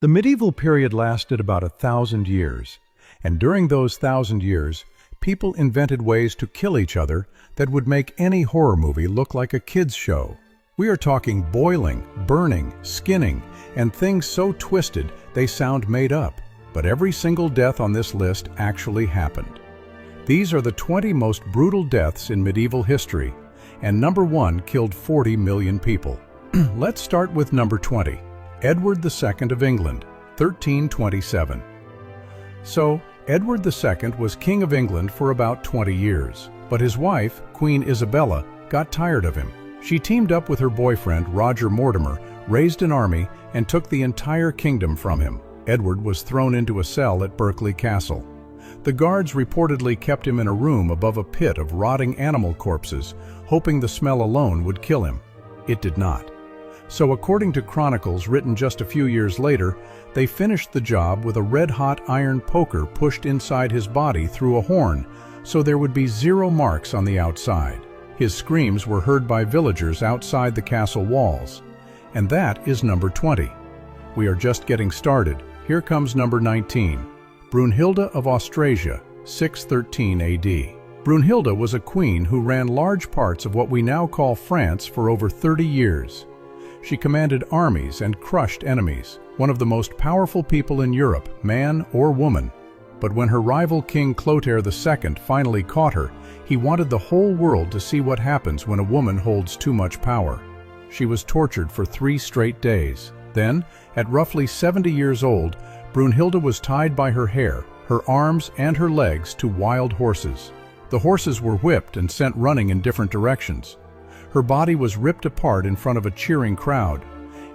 The medieval period lasted about 1,000 years, and during those 1,000 years, people invented ways to kill each other that would make any horror movie look like a kid's show. We are talking boiling, burning, skinning, and things so twisted they sound made up, but every single death on this list actually happened. These are the 20 most brutal deaths in medieval history, and number 1 killed 40 million people. Let's start with number 20, Edward II of England, 1327. So, Edward II was King of England for about 20 years, but his wife, Queen Isabella, got tired of him. She teamed up with her boyfriend, Roger Mortimer, raised an army, and took the entire kingdom from him. Edward was thrown into a cell at Berkeley Castle. The guards reportedly kept him in a room above a pit of rotting animal corpses, hoping the smell alone would kill him. It did not. So according to chronicles written just a few years later, they finished the job with a red-hot iron poker pushed inside his body through a horn, so there would be 0 marks on the outside. His screams were heard by villagers outside the castle walls. And that is number 20. We are just getting started. Here comes number 19. Brunhilde of Austrasia, 613 AD. Brunhilde was a queen who ran large parts of what we now call France for over 30 years. She commanded armies and crushed enemies, one of the most powerful people in Europe, man or woman. But when her rival King Clotaire II finally caught her, he wanted the whole world to see what happens when a woman holds too much power. She was tortured for 3 straight days. Then, at roughly 70 years old, Brunhilde was tied by her hair, her arms, and her legs to wild horses. The horses were whipped and sent running in different directions. Her body was ripped apart in front of a cheering crowd.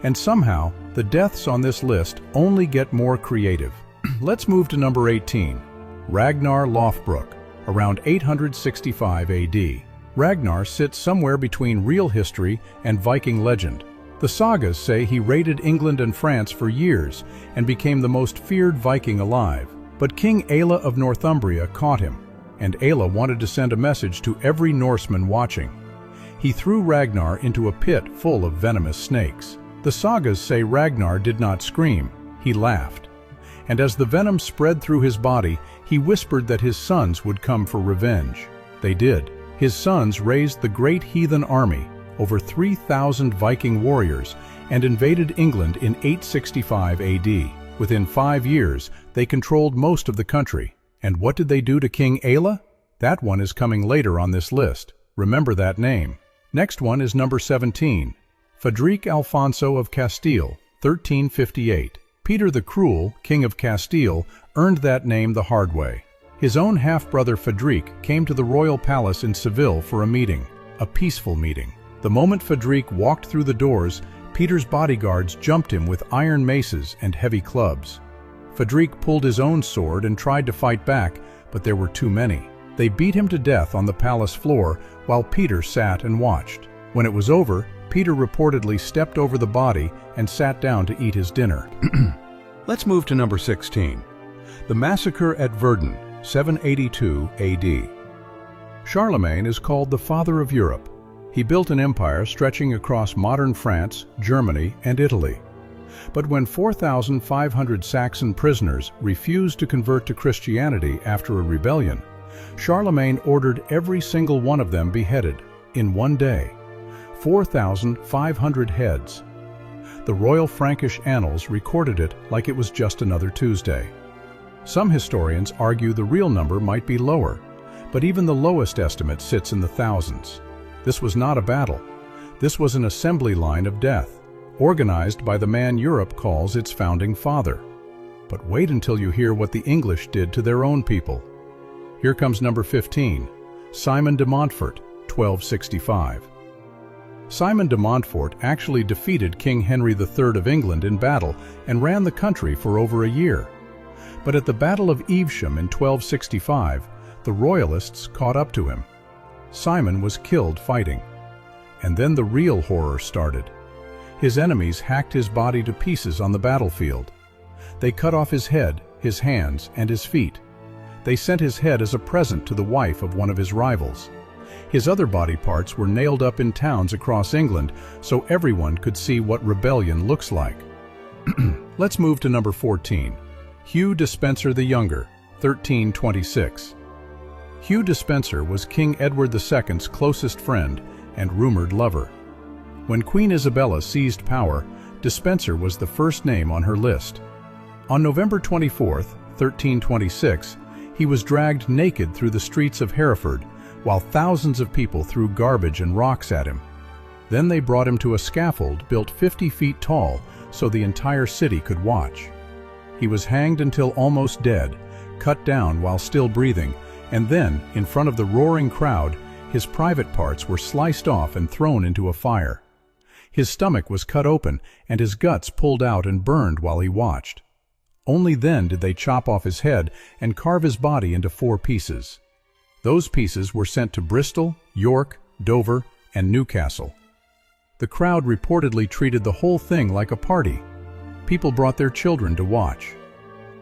And somehow, the deaths on this list only get more creative. Let's move to number 18, Ragnar Lothbrok, around 865 AD. Ragnar sits somewhere between real history and Viking legend. The sagas say he raided England and France for years and became the most feared Viking alive. But King Aelle of Northumbria caught him, and Aelle wanted to send a message to every Norseman watching. He threw Ragnar into a pit full of venomous snakes. The sagas say Ragnar did not scream, he laughed. And as the venom spread through his body, he whispered that his sons would come for revenge. They did. His sons raised the great heathen army, over 3,000 Viking warriors, and invaded England in 865 AD. Within 5 years, they controlled most of the country. And what did they do to King Aelle? That one is coming later on this list. Remember that name. Next one is number 17, Frederick Alfonso of Castile, 1358. Peter the Cruel, King of Castile, earned that name the hard way. His own half-brother Frederick came to the royal palace in Seville for a meeting, a peaceful meeting. The moment Frederick walked through the doors, Peter's bodyguards jumped him with iron maces and heavy clubs. Frederick pulled his own sword and tried to fight back, but there were too many. They beat him to death on the palace floor while Peter sat and watched. When it was over, Peter reportedly stepped over the body and sat down to eat his dinner. Let's move to number 16. The Massacre at Verdun, 782 AD. Charlemagne is called the Father of Europe. He built an empire stretching across modern France, Germany, and Italy. But when 4,500 Saxon prisoners refused to convert to Christianity after a rebellion, Charlemagne ordered every single one of them beheaded in one day. 4,500 heads. The Royal Frankish Annals recorded it like it was just another Tuesday. Some historians argue the real number might be lower, but even the lowest estimate sits in the thousands. This was not a battle. This was an assembly line of death, organized by the man Europe calls its founding father. But wait until you hear what the English did to their own people. Here comes number 15, Simon de Montfort, 1265. Simon de Montfort actually defeated King Henry III of England in battle and ran the country for over a year. But at the Battle of Evesham in 1265, the Royalists caught up to him. Simon was killed fighting. And then the real horror started. His enemies hacked his body to pieces on the battlefield. They cut off his head, his hands, and his feet. They sent his head as a present to the wife of one of his rivals. His other body parts were nailed up in towns across England so everyone could see what rebellion looks like. Let's move to number 14. Hugh Despenser the Younger, 1326. Hugh Despenser was King Edward II's closest friend and rumored lover. When Queen Isabella seized power, Despenser was the first name on her list. On November 24, 1326, he was dragged naked through the streets of Hereford, while thousands of people threw garbage and rocks at him. Then they brought him to a scaffold built 50 feet tall so the entire city could watch. He was hanged until almost dead, cut down while still breathing, and then, in front of the roaring crowd, his private parts were sliced off and thrown into a fire. His stomach was cut open and his guts pulled out and burned while he watched. Only then did they chop off his head and carve his body into 4 pieces. Those pieces were sent to Bristol, York, Dover, and Newcastle. The crowd reportedly treated the whole thing like a party. People brought their children to watch.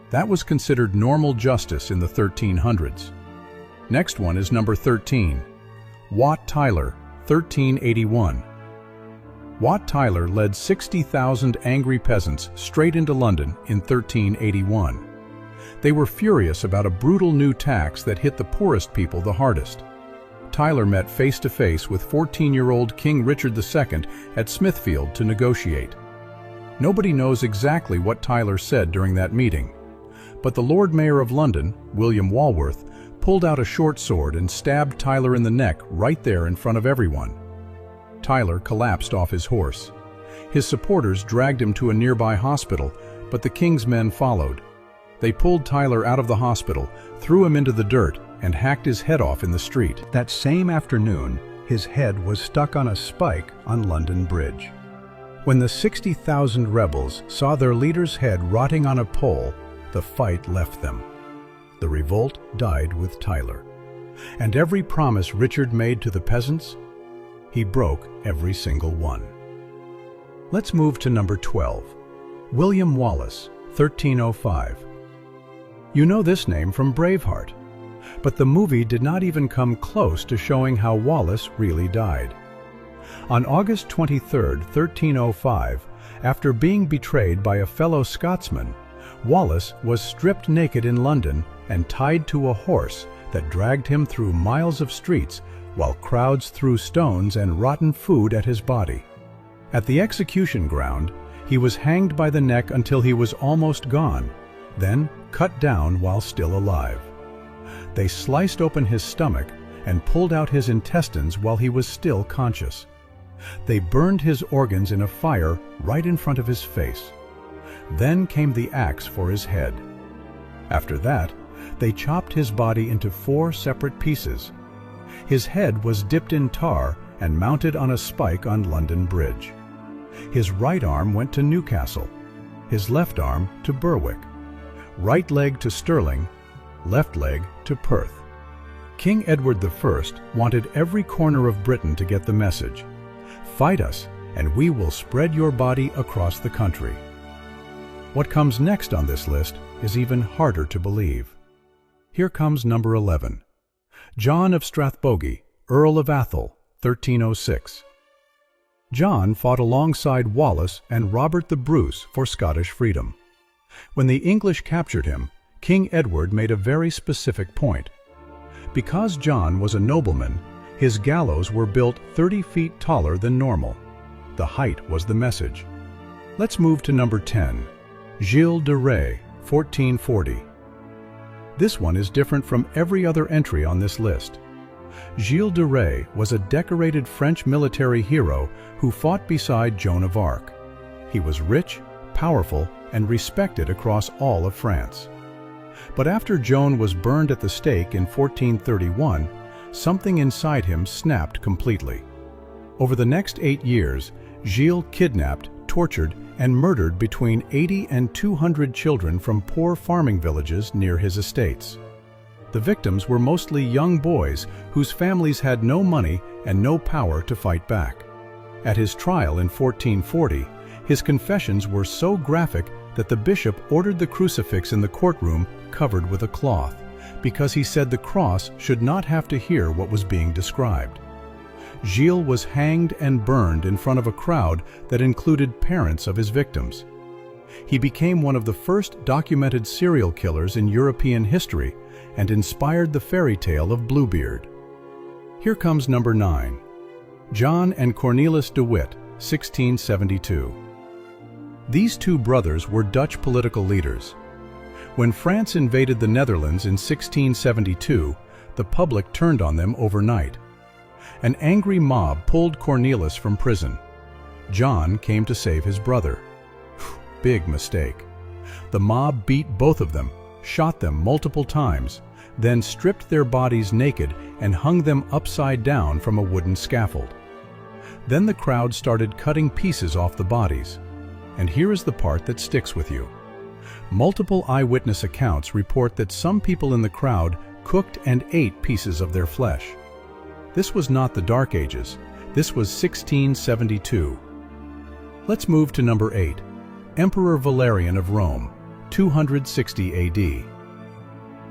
That was considered normal justice in the 1300s. Next one is number 13. Wat Tyler, 1381. Wat Tyler led 60,000 angry peasants straight into London in 1381. They were furious about a brutal new tax that hit the poorest people the hardest. Tyler met face-to-face with 14-year-old King Richard II at Smithfield to negotiate. Nobody knows exactly what Tyler said during that meeting, but the Lord Mayor of London, William Walworth, pulled out a short sword and stabbed Tyler in the neck right there in front of everyone. Tyler collapsed off his horse. His supporters dragged him to a nearby hospital, but the king's men followed. They pulled Tyler out of the hospital, threw him into the dirt, and hacked his head off in the street. That same afternoon, his head was stuck on a spike on London Bridge. When the 60,000 rebels saw their leader's head rotting on a pole, the fight left them. The revolt died with Tyler. And every promise Richard made to the peasants, he broke every single one. Let's move to number 12. William Wallace, 1305. You know this name from Braveheart, but the movie did not even come close to showing how Wallace really died. On August 23, 1305, after being betrayed by a fellow Scotsman, Wallace was stripped naked in London and tied to a horse that dragged him through miles of streets while crowds threw stones and rotten food at his body. At the execution ground, he was hanged by the neck until he was almost gone, then cut down while still alive. They sliced open his stomach and pulled out his intestines while he was still conscious. They burned his organs in a fire right in front of his face. Then came the axe for his head. After that, they chopped his body into 4 separate pieces. His head was dipped in tar and mounted on a spike on London Bridge. His right arm went to Newcastle, his left arm to Berwick, right leg to Stirling, left leg to Perth. King Edward I wanted every corner of Britain to get the message. Fight us, and we will spread your body across the country. What comes next on this list is even harder to believe. Here comes number 11. John of Strathbogie, Earl of Atholl, 1306. John fought alongside Wallace and Robert the Bruce for Scottish freedom. When the English captured him, King Edward made a very specific point. Because John was a nobleman, his gallows were built 30 feet taller than normal. The height was the message. Let's move to number 10. Gilles de Rais, 1440. This one is different from every other entry on this list. Gilles de Rais was a decorated French military hero who fought beside Joan of Arc. He was rich, powerful, and respected across all of France. But after Joan was burned at the stake in 1431, something inside him snapped completely. Over the next 8 years, Gilles kidnapped, tortured, and murdered between 80 and 200 children from poor farming villages near his estates. The victims were mostly young boys whose families had no money and no power to fight back. At his trial in 1440, his confessions were so graphic that the bishop ordered the crucifix in the courtroom covered with a cloth, because he said the cross should not have to hear what was being described. Gilles was hanged and burned in front of a crowd that included parents of his victims. He became one of the first documented serial killers in European history and inspired the fairy tale of Bluebeard. Here comes number 9. John and Cornelis de Witt, 1672. These two brothers were Dutch political leaders. When France invaded the Netherlands in 1672, the public turned on them overnight. An angry mob pulled Cornelis from prison. John came to save his brother. Big mistake. The mob beat both of them, shot them multiple times, then stripped their bodies naked and hung them upside down from a wooden scaffold. Then the crowd started cutting pieces off the bodies. And here is the part that sticks with you. Multiple eyewitness accounts report that some people in the crowd cooked and ate pieces of their flesh. This was not the Dark Ages. This was 1672. Let's move to number 8. Emperor Valerian of Rome, 260 AD.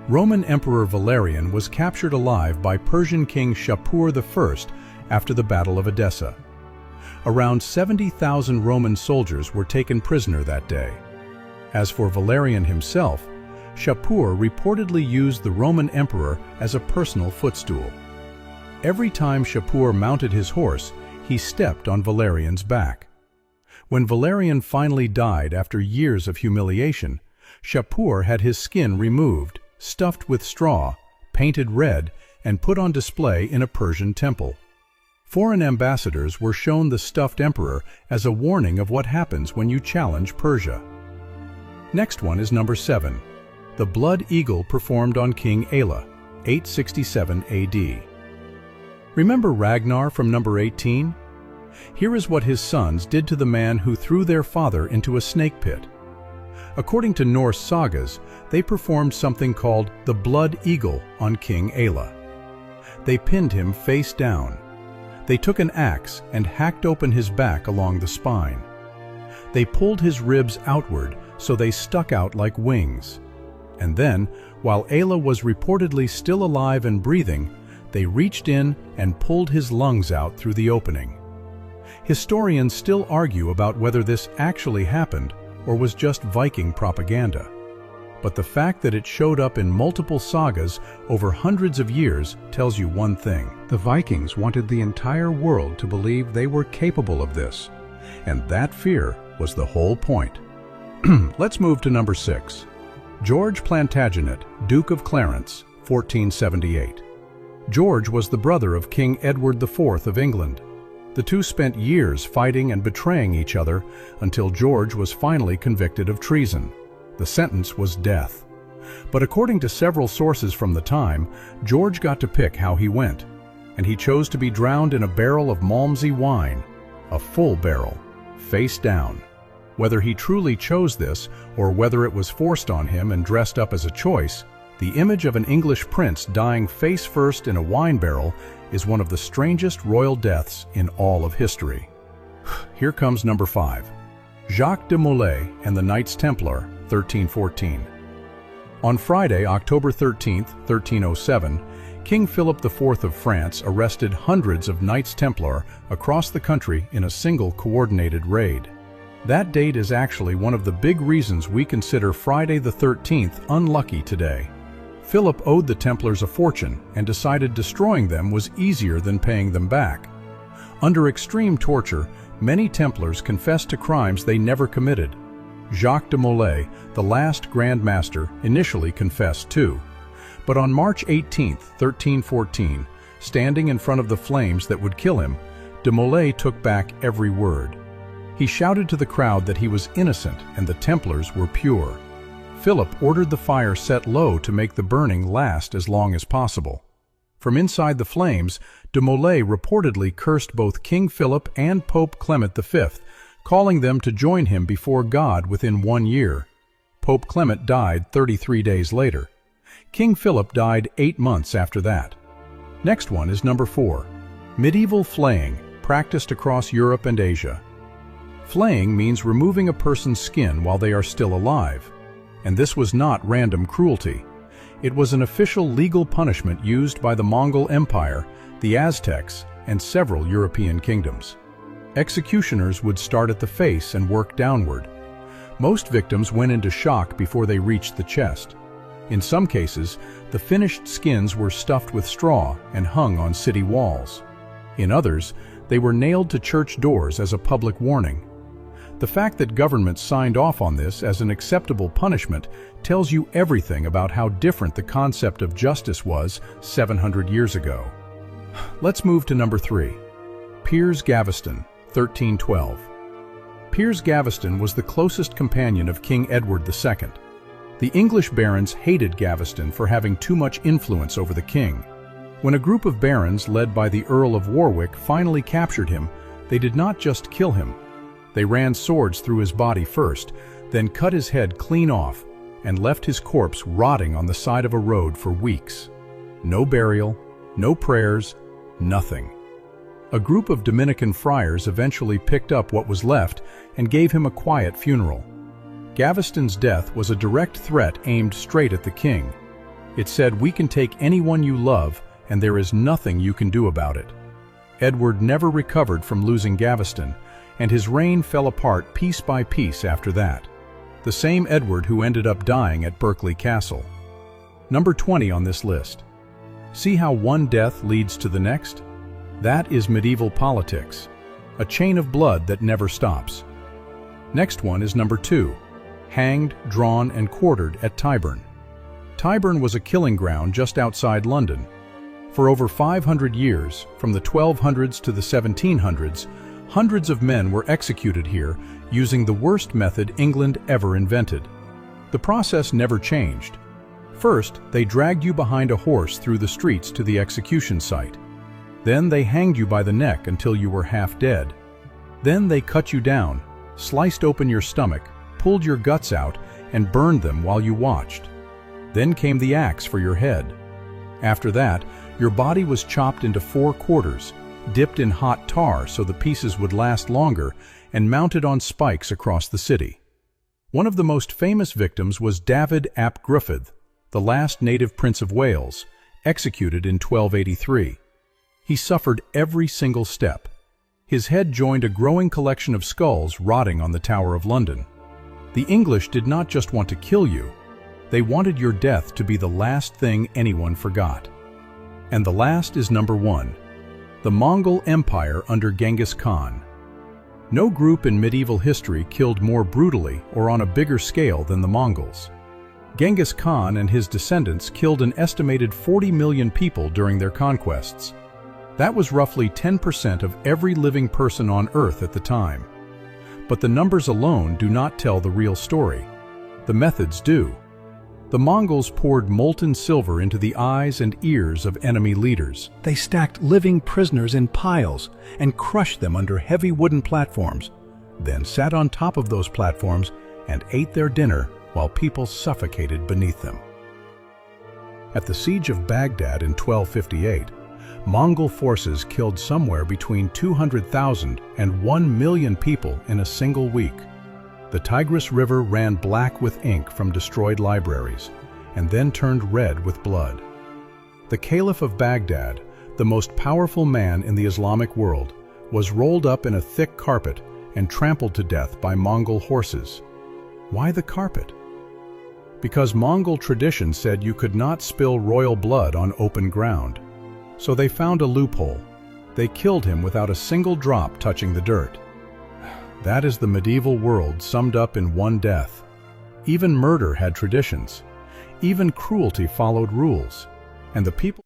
Roman Emperor Valerian was captured alive by Persian King Shapur I after the Battle of Edessa. Around 70,000 Roman soldiers were taken prisoner that day. As for Valerian himself, Shapur reportedly used the Roman emperor as a personal footstool. Every time Shapur mounted his horse, he stepped on Valerian's back. When Valerian finally died after years of humiliation, Shapur had his skin removed, stuffed with straw, painted red, and put on display in a Persian temple. Foreign ambassadors were shown the stuffed emperor as a warning of what happens when you challenge Persia. Next one is number 7. The blood eagle performed on King Ela, 867 AD. Remember Ragnar from number 18? Here is what his sons did to the man who threw their father into a snake pit. According to Norse sagas, they performed something called the blood eagle on King Ela. They pinned him face down. They took an axe and hacked open his back along the spine. They pulled his ribs outward so they stuck out like wings. And then, while Ela was reportedly still alive and breathing, they reached in and pulled his lungs out through the opening. Historians still argue about whether this actually happened or was just Viking propaganda. But the fact that it showed up in multiple sagas over hundreds of years tells you one thing. The Vikings wanted the entire world to believe they were capable of this, and that fear was the whole point. Let's move to number 6. George Plantagenet, Duke of Clarence, 1478. George was the brother of King Edward IV of England. The two spent years fighting and betraying each other until George was finally convicted of treason. The sentence was death. But according to several sources from the time, George got to pick how he went, and he chose to be drowned in a barrel of Malmsey wine, a full barrel, face down. Whether he truly chose this, or whether it was forced on him and dressed up as a choice, the image of an English prince dying face first in a wine barrel is one of the strangest royal deaths in all of history. Here comes number 5. Jacques de Molay and the Knights Templar, 1314. On Friday, October 13, 1307, King Philip IV of France arrested hundreds of Knights Templar across the country in a single coordinated raid. That date is actually one of the big reasons we consider Friday the 13th unlucky today. Philip owed the Templars a fortune and decided destroying them was easier than paying them back. Under extreme torture, many Templars confessed to crimes they never committed. Jacques de Molay, the last Grand Master, initially confessed too. But on March 18, 1314, standing in front of the flames that would kill him, de Molay took back every word. He shouted to the crowd that he was innocent and the Templars were pure. Philip ordered the fire set low to make the burning last as long as possible. From inside the flames, de Molay reportedly cursed both King Philip and Pope Clement V, calling them to join him before God within 1 year. Pope Clement died 33 days later. King Philip died 8 months after that. Next one is number 4. Medieval flaying, practiced across Europe and Asia. Flaying means removing a person's skin while they are still alive. And this was not random cruelty. It was an official legal punishment used by the Mongol Empire, the Aztecs, and several European kingdoms. Executioners would start at the face and work downward. Most victims went into shock before they reached the chest. In some cases, the finished skins were stuffed with straw and hung on city walls. In others, they were nailed to church doors as a public warning. The fact that governments signed off on this as an acceptable punishment tells you everything about how different the concept of justice was 700 years ago. Let's move to number 3. Piers Gaveston, 1312. Piers Gaveston was the closest companion of King Edward II. The English barons hated Gaveston for having too much influence over the king. When a group of barons led by the Earl of Warwick finally captured him, they did not just kill him. They ran swords through his body first, then cut his head clean off and left his corpse rotting on the side of a road for weeks. No burial, no prayers, nothing. A group of Dominican friars eventually picked up what was left and gave him a quiet funeral. Gaveston's death was a direct threat aimed straight at the king. It said, "We can take anyone you love, and there is nothing you can do about it." Edward never recovered from losing Gaveston, and his reign fell apart piece by piece after that. The same Edward who ended up dying at Berkeley Castle. Number 20 on this list. See how one death leads to the next? That is medieval politics, a chain of blood that never stops. Next one is number 2, hanged, drawn, and quartered at Tyburn. Tyburn was a killing ground just outside London. For over 500 years, from the 1200s to the 1700s, hundreds of men were executed here using the worst method England ever invented. The process never changed. First, they dragged you behind a horse through the streets to the execution site. Then they hanged you by the neck until you were half dead. Then they cut you down, sliced open your stomach, pulled your guts out, and burned them while you watched. Then came the axe for your head. After that, your body was chopped into 4 quarters, dipped in hot tar so the pieces would last longer, and mounted on spikes across the city. One of the most famous victims was David ap Gruffydd, the last native Prince of Wales, executed in 1283. He suffered every single step. His head joined a growing collection of skulls rotting on the Tower of London. The English did not just want to kill you, they wanted your death to be the last thing anyone forgot. And the last is number 1. The Mongol Empire under Genghis Khan. No group in medieval history killed more brutally or on a bigger scale than the Mongols. Genghis Khan and his descendants killed an estimated 40 million people during their conquests. That was roughly 10% of every living person on Earth at the time. But the numbers alone do not tell the real story. The methods do. The Mongols poured molten silver into the eyes and ears of enemy leaders. They stacked living prisoners in piles and crushed them under heavy wooden platforms, then sat on top of those platforms and ate their dinner while people suffocated beneath them. At the siege of Baghdad in 1258, Mongol forces killed somewhere between 200,000 and 1 million people in a single week. The Tigris River ran black with ink from destroyed libraries, and then turned red with blood. The Caliph of Baghdad, the most powerful man in the Islamic world, was rolled up in a thick carpet and trampled to death by Mongol horses. Why the carpet? Because Mongol tradition said you could not spill royal blood on open ground. So they found a loophole. They killed him without a single drop touching the dirt. That is the medieval world summed up in one death. Even murder had traditions. Even cruelty followed rules. And the people